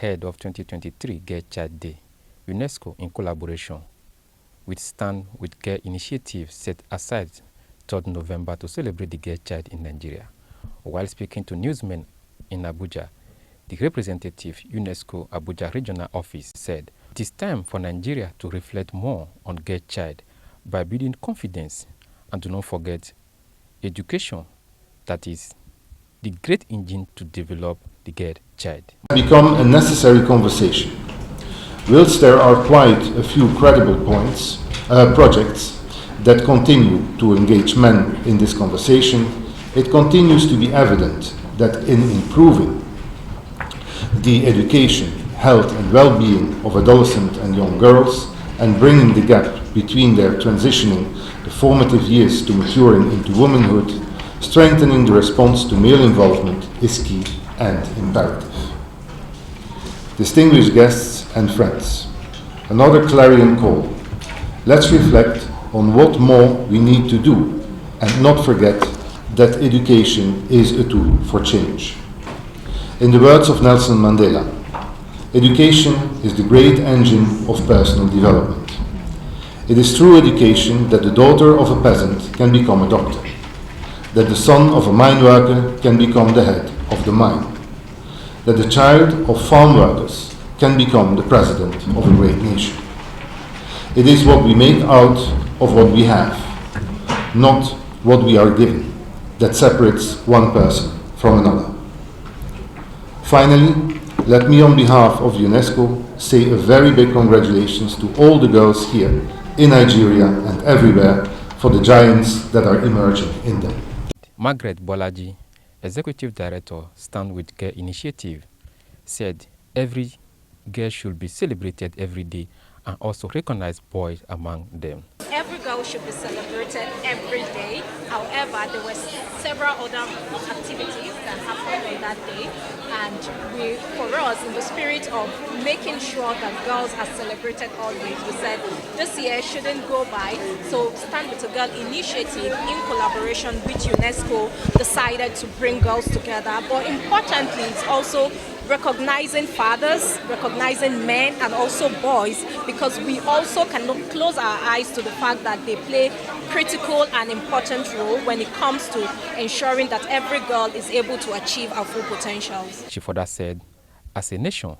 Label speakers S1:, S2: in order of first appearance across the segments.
S1: ahead of 2023 Girl Child Day, UNESCO, in collaboration with Stand with Girl initiative, set aside 3rd November to celebrate the girl child in Nigeria. While speaking to newsmen in Abuja, the representative UNESCO Abuja Regional Office said it is time for Nigeria to reflect more on girl child by building confidence, and do not forget education, that is the great engine to develop the girl child.
S2: Become a necessary conversation. Whilst there are quite a few credible projects that continue to engage men in this conversation, it continues to be evident that in improving the education, health and well-being of adolescent and young girls and bringing the gap between their transitioning the formative years to maturing into womanhood, strengthening the response to male involvement is key and imperative. Distinguished guests and friends, another clarion call. Let's reflect on what more we need to do and not forget that education is a tool for change. In the words of Nelson Mandela, education is the great engine of personal development. It is through education that the daughter of a peasant can become a doctor, that the son of a mine worker can become the head of the mine, that the child of farm workers can become the president of a great nation. It is what we make out of what we have, not what we are given, that separates one person from another. Finally, let me on behalf of UNESCO say a very big congratulations to all the girls here in Nigeria and everywhere for the giants that are emerging in them.
S1: Margaret Bolaji, Executive Director, Stand with Girl Initiative, said every girl should be celebrated every day and also recognize boys among them.
S3: Every girl should be celebrated every day. However, there were several other activities that happened on that day, and for us, in the spirit of making sure that girls are celebrated always, we said this year shouldn't go by. So Stand with a Girl initiative, in collaboration with UNESCO, decided to bring girls together. But importantly, it's also recognizing fathers, recognizing men, and also boys, because we also cannot close our eyes to the fact that they play critical and important role when it comes to ensuring that every girl is able to achieve her full potentials.
S1: She further said, as a nation,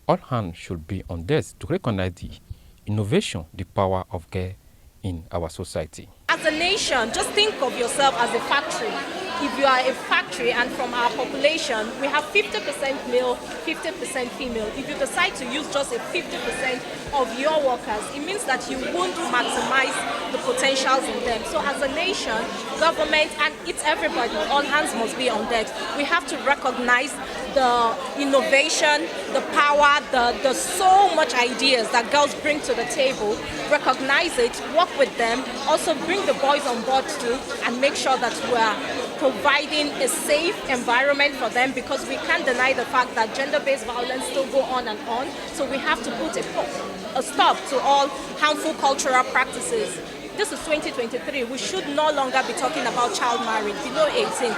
S1: all hands should be on desk to recognize the innovation, the power of girls in our society.
S3: As a nation, just think of yourself as a factory. If you are a factory, and from our population, we have 50% male, 50% female. If you decide to use just a 50% of your workers, it means that you won't maximize the potentials in them. So as a nation, government, and it's everybody, all hands must be on deck. We have to recognize the innovation, the power, the so much ideas that girls bring to the table, recognize it, work with them, also bring the boys on board too, and make sure that we are providing a safe environment for them, because we can't deny the fact that gender-based violence still go on and on. So we have to put a stop to all harmful cultural practices. This is 2023. We should no longer be talking about child marriage below 18.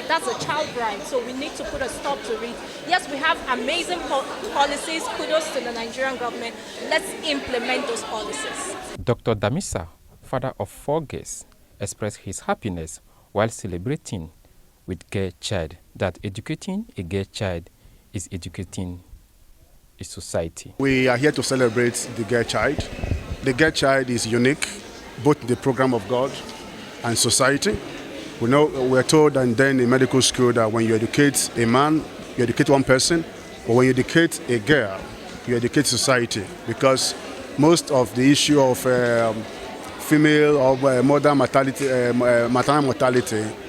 S3: That's a child bride. So we need to put a stop to it. Yes, we have amazing policies. Kudos to the Nigerian government. Let's implement those policies.
S1: Dr. Damisa, father of 4 girls, expressed his happiness while celebrating with girl child, that educating a girl child is educating a society.
S4: We are here to celebrate the girl child. The girl child is unique, both in the program of God and society. We're told, and then in medical school, that when you educate a man, you educate one person, but when you educate a girl, you educate society, because most of the issue of female or maternal mortality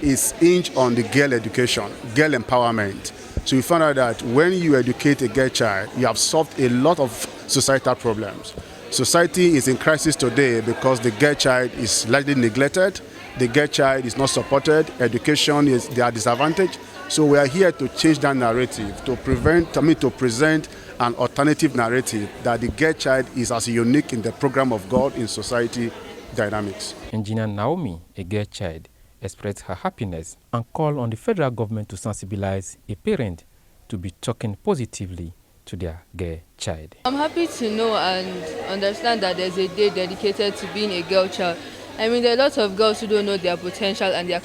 S4: is hinged on the girl education, girl empowerment. So you find out that when you educate a girl child, you have solved a lot of societal problems. Society is in crisis today because the girl child is largely neglected, the girl child is not supported, education they are disadvantaged. So we are here to change that narrative, to present an alternative narrative that the girl child is as unique in the program of God in society dynamics.
S1: Engineer Naomi, a girl child, expressed her happiness and called on the federal government to sensibilize a parent to be talking positively to their girl child.
S5: I'm happy to know and understand that there's a day dedicated to being a girl child. I mean, there are lots of girls who don't know their potential and their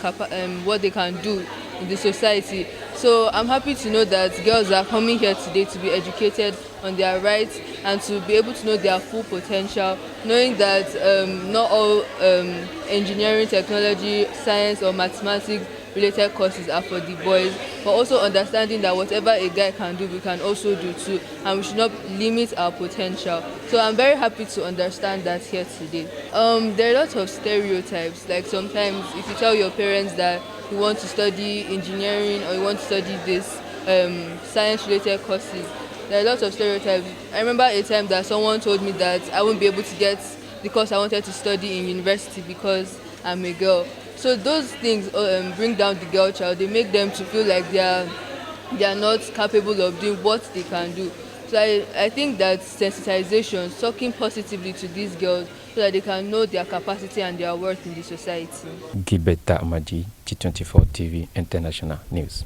S5: what they can do in the society. So I'm happy to know that girls are coming here today to be educated on their rights and to be able to know their full potential, knowing that not all engineering, technology, science or mathematics related courses are for the boys, but also understanding that whatever a guy can do, we can also do too, and we should not limit our potential. So I'm very happy to understand that here today. There are lots of stereotypes, like sometimes if you tell your parents that you want to study engineering or you want to study this science related courses, there are lots of stereotypes. I remember a time that someone told me that I won't be able to get the course I wanted to study in university because I'm a girl. So those things bring down the girl child. They make them to feel like they are not capable of doing what they can do. So I think that sensitization, talking positively to these girls so that they can know their capacity and their worth in the society.
S1: Gilbert Amaji, G24 TV International News.